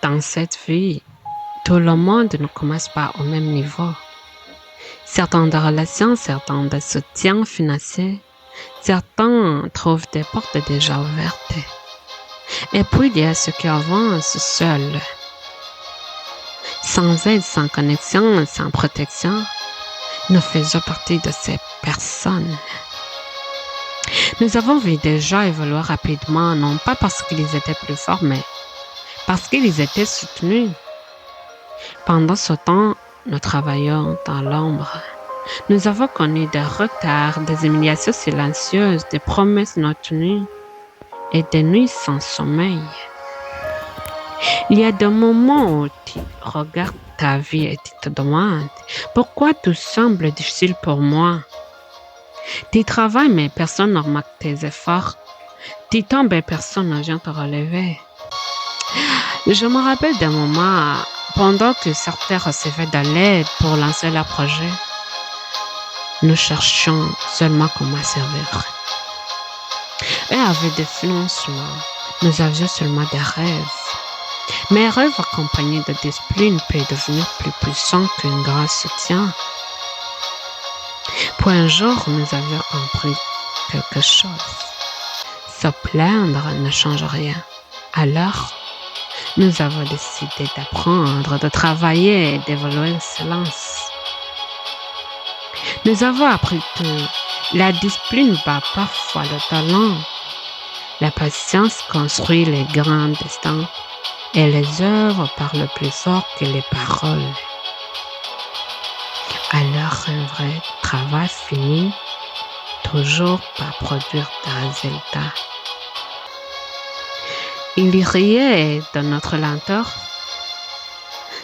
Dans cette vie, tout le monde ne commence pas au même niveau. Certains de relations, certains de soutien financier, certains trouvent des portes déjà ouvertes. Et puis il y a ceux qui avancent seuls, sans aide, sans connexion, sans protection. Nous faisons partie de ces personnes. Nous avons vu des gens évoluer rapidement, non pas parce qu'ils étaient plus forts, mais parce qu'ils étaient soutenus. Pendant ce temps, nous travaillions dans l'ombre. Nous avons connu des retards, des humiliations silencieuses, des promesses non tenues et des nuits sans sommeil. Il y a des moments où tu regardes ta vie et tu te demandes pourquoi tout semble difficile pour moi. Tu travailles mais personne ne remarque tes efforts. Tu tombes et personne ne vient te relever. Je me rappelle d'un moment pendant que certains recevaient de l'aide pour lancer leur projet. Nous cherchions seulement comment survivre. Et avec des financements, nous avions seulement des rêves. Mais un rêve accompagné de discipline peut devenir plus puissant qu'un grand soutien. Pour un jour, nous avions compris quelque chose. Se plaindre ne change rien. Alors, nous avons décidé d'apprendre, de travailler et d'évoluer en silence. Nous avons appris que la discipline bat parfois le talent. La patience construit les grands destins et les œuvres parlent plus fort que les paroles. Alors un vrai travail finit toujours par produire des résultats. Il riait de notre lenteur,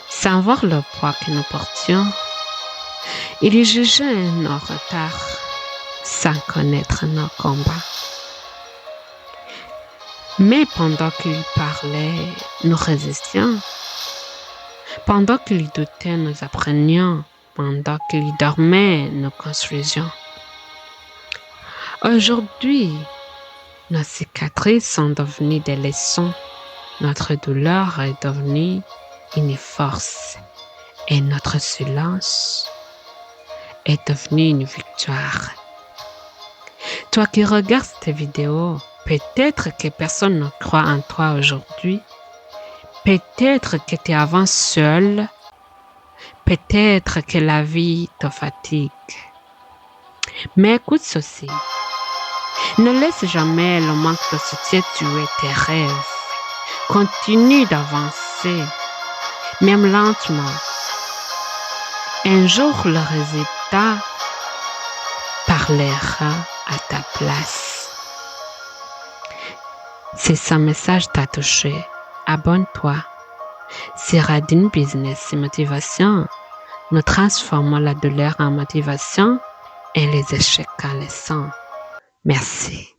sans voir le poids que nous portions. Il jugeait nos retards, sans connaître nos combats. Mais pendant qu'il parlait, nous résistions. Pendant qu'il doutait, nous apprenions. Pendant qu'il dormait, nous construisions. Aujourd'hui, nos cicatrices sont devenues des leçons. Notre douleur est devenue une force. Et notre silence est devenu une victoire. Toi qui regardes cette vidéo, peut-être que personne ne croit en toi aujourd'hui. Peut-être que tu avances seul. Peut-être que la vie te fatigue. Mais écoute ceci. Ne laisse jamais le manque de soutien tuer tes rêves. Continue d'avancer, même lentement. Un jour, le résultat parlera à ta place. Si ce message t'a touché, abonne-toi. C'est Radine Business et Motivation. Nous transformons la douleur en motivation et les échecs en leçons. Merci.